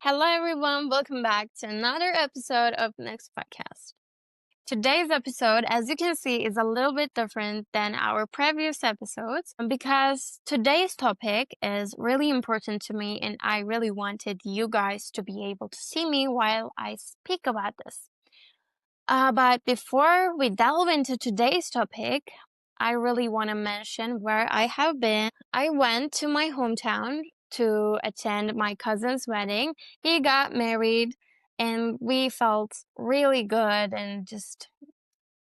Hello, everyone. Welcome back to another episode of nexifycast. Today's episode, as you can see, is a little bit different than our previous episodes because today's topic is really important to me and I really wanted you guys to be able to see me while I speak about this. But before we delve into today's topic, I really want to mention where I have been. I went to my hometown to attend my cousin's wedding. He got married and we felt really good, and just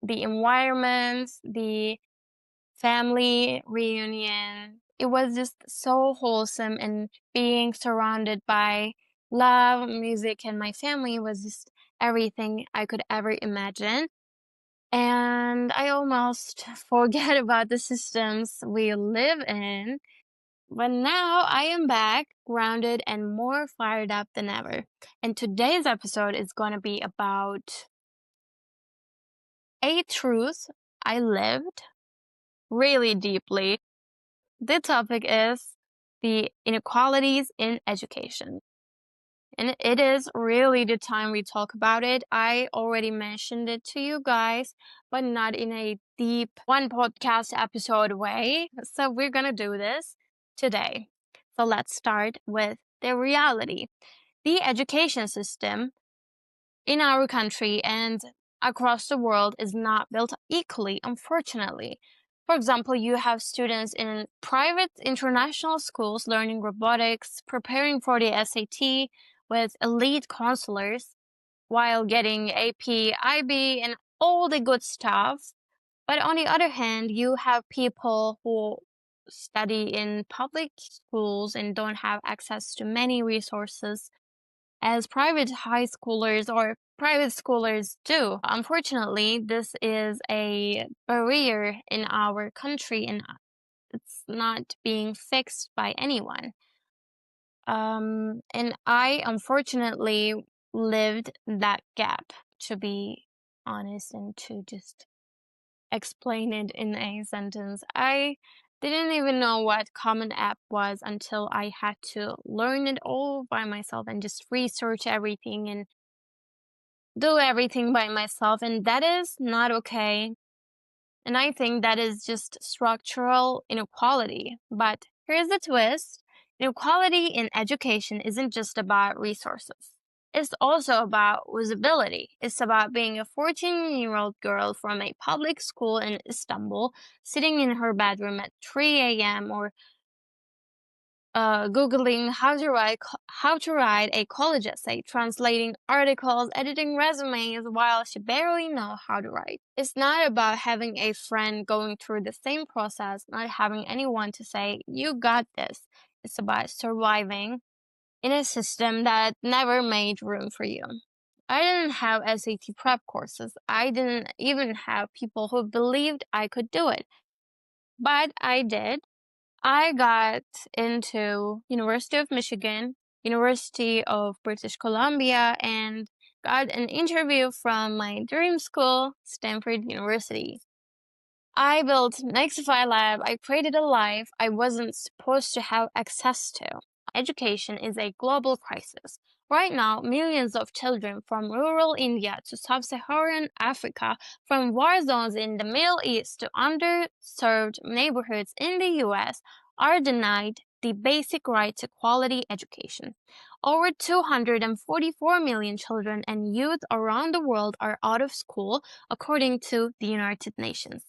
the environment, the family reunion, it was just so wholesome, and being surrounded by love, music, and my family was just everything I could ever imagine. And I almost forget about the systems we live in. But now I am back, grounded and more fired up than ever. And today's episode is going to be about a truth I lived really deeply. The topic is the inequalities in education. And it is really the time we talk about it. I already mentioned it to you guys, but not in a deep one podcast episode way. So we're going to do this today. So let's start with the reality. The education system in our country and across the world is not built equally, unfortunately. For example, you have students in private international schools learning robotics, preparing for the SAT with elite counselors while getting AP, IB, and all the good stuff. But on the other hand, you have people who study in public schools and don't have access to many resources as private high schoolers or private schoolers do. Unfortunately, this is a barrier in our country and it's not being fixed by anyone. And I unfortunately lived that gap, to be honest, and to just explain it in a sentence. I didn't even know what Common App was until I had to learn it all by myself and just research everything and do everything by myself. And that is not okay. And I think that is just structural inequality. But here's the twist. Inequality in education isn't just about resources. It's also about visibility. It's about being a 14-year-old girl from a public school in Istanbul, sitting in her bedroom at 3 a.m. or Googling how to write a college essay, translating articles, editing resumes while she barely knows how to write. It's not about having a friend going through the same process, not having anyone to say, you got this. It's about surviving in a system that never made room for you. I didn't have SAT prep courses. I didn't even have people who believed I could do it. But I did. I got into University of Michigan, University of British Columbia, and got an interview from my dream school, Stanford University. I built Nexify Lab. I created a life I wasn't supposed to have access to. Education is a global crisis. Right now, millions of children from rural India to sub-Saharan Africa, from war zones in the Middle East to underserved neighborhoods in the US, are denied the basic right to quality education. Over 244 million children and youth around the world are out of school, according to the United Nations.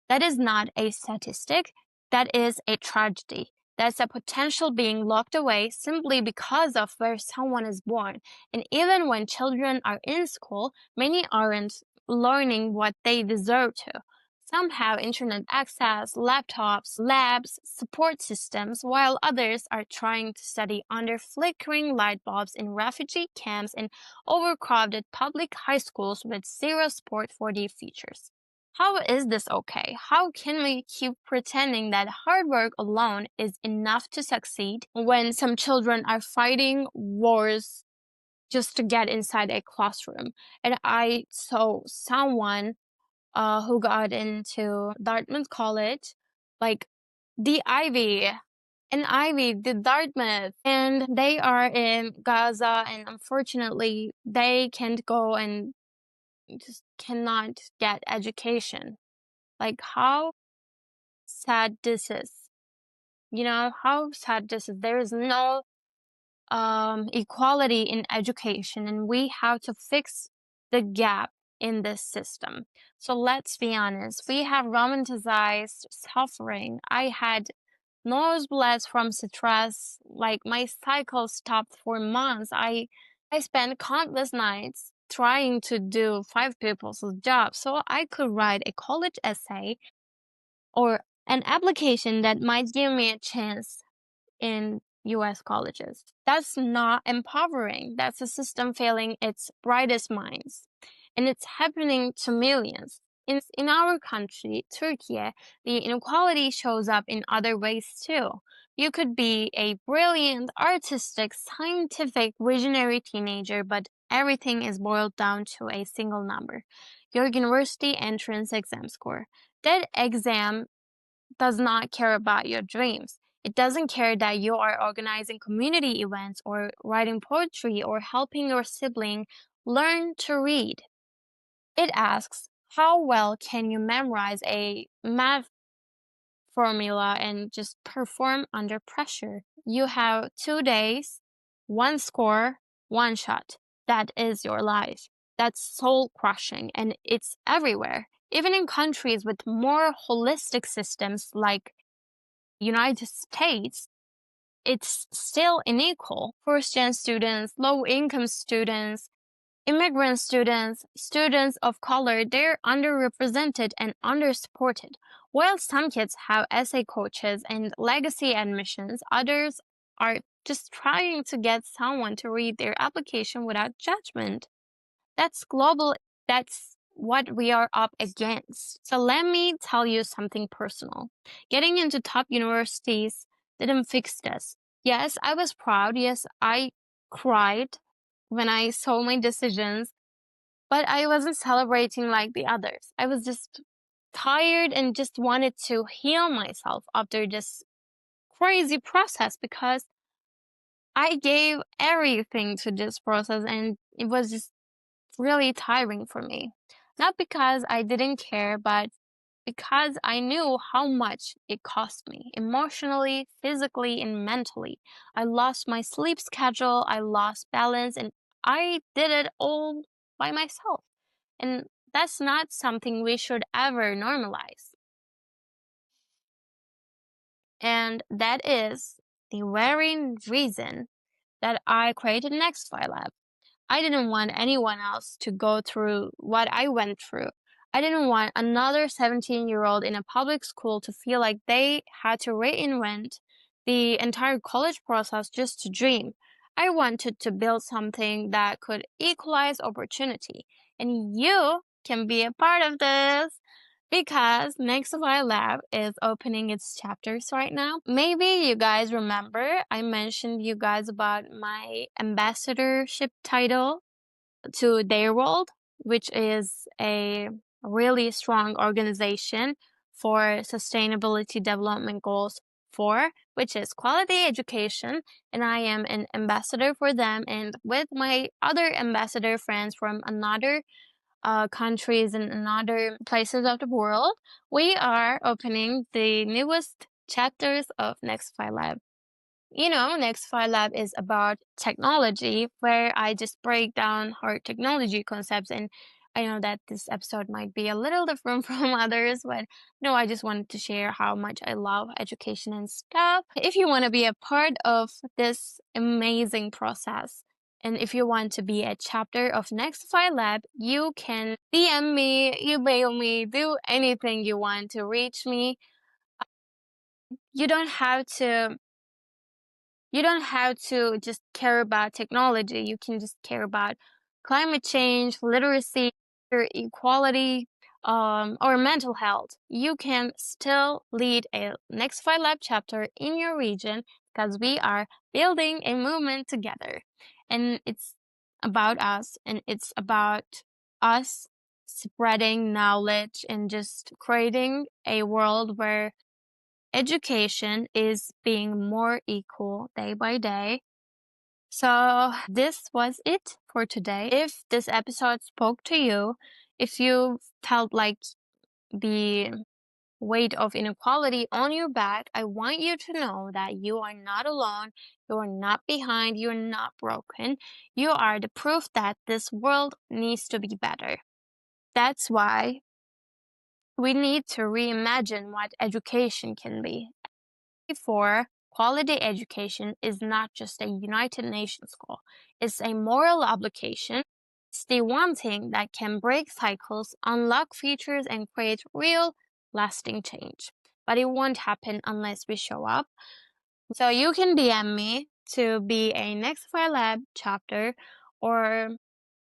That is not a statistic, that is a tragedy. That's a potential being locked away simply because of where someone is born. And even when children are in school, many aren't learning what they deserve to. Some have internet access, laptops, labs, support systems, while others are trying to study under flickering light bulbs in refugee camps and overcrowded public high schools with zero support for their futures. How is this okay? How can we keep pretending that hard work alone is enough to succeed when some children are fighting wars just to get inside a classroom? And I saw someone who got into Dartmouth College, like the Ivy and Ivy did Dartmouth, and they are in Gaza, and unfortunately, they can't go and just cannot get education. Like, how sad this is. You know, how sad this is. There is no equality in education, and we have to fix the gap in this system. So let's be honest, we have romanticized suffering. I had nosebleeds from stress, like my cycle stopped for months. I spent countless nights trying to do five people's jobs so I could write a college essay or an application that might give me a chance in US colleges. That's not empowering. That's a system failing its brightest minds. And it's happening to millions. In our country, Turkey, the inequality shows up in other ways too. You could be a brilliant, artistic, scientific, visionary teenager, but everything is boiled down to a single number: your university entrance exam score. That exam does not care about your dreams. It doesn't care that you are organizing community events or writing poetry or helping your sibling learn to read. It asks, how well can you memorize a math formula and just perform under pressure? You have 2 days, one score, one shot. That is your life. That's soul crushing, and it's everywhere. Even in countries with more holistic systems like United States, it's still unequal. First-gen students, low-income students, immigrant students, students of color, they're underrepresented and undersupported. While some kids have essay coaches and legacy admissions, others are just trying to get someone to read their application without judgment. That's global. That's what we are up against. So let me tell you something personal. Getting into top universities didn't fix this. Yes, I was proud. Yes, I cried when I saw my decisions, but I wasn't celebrating like the others. I was just tired and just wanted to heal myself after this crazy process because I gave everything to this process and it was just really tiring for me. Not because I didn't care, but because I knew how much it cost me emotionally, physically, and mentally. I lost my sleep schedule, I lost balance, and I did it all by myself. And that's not something we should ever normalize. And that is the very reason that I created Nexify Lab. I didn't want anyone else to go through what I went through. I didn't want another 17-year-old in a public school to feel like they had to reinvent the entire college process just to dream. I wanted to build something that could equalize opportunity. And you can be a part of this because Nexify Lab is opening its chapters right now. Maybe you guys remember I mentioned you guys about my ambassadorship title to their world, which is a really strong organization for sustainability development goals for which is quality education, and I am an ambassador for them, and with my other ambassador friends from another countries and other places of the world, we are opening the newest chapters of Nexify Lab. You know, Nexify Lab is about technology, where I just break down hard technology concepts. And I know that this episode might be a little different from others, but no, I just wanted to share how much I love education and stuff. If you want to be a part of this amazing process, and if you want to be a chapter of Nexify Lab, you can DM me, email me, do anything you want to reach me. You don't have to you don't have to just care about technology. You can just care about climate change, literacy, or equality, or mental health. You can still lead a Nexify Lab chapter in your region because we are building a movement together. And it's about us, and it's about us spreading knowledge and just creating a world where education is being more equal day by day. So this was it for today. If this episode spoke to you, if you felt like the weight of inequality on your back, I want you to know that you are not alone, you are not behind, you're not broken. You are the proof that this world needs to be better. That's why we need to reimagine what education can be. For quality education is not just a United Nations goal, it's a moral obligation. It's the one thing that can break cycles, unlock futures, and create real, lasting change. But it won't happen unless we show up. So you can DM me to be a Nexify Lab chapter or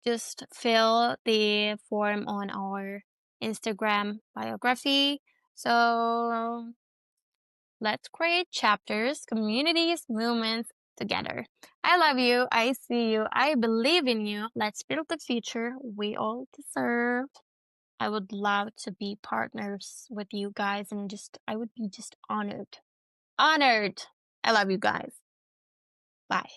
just fill the form on our Instagram biography. So let's create chapters, communities, movements together. I love you. I see you. I believe in you. Let's build the future we all deserve. I would love to be partners with you guys and I would be just honored. Honored. I love you guys. Bye.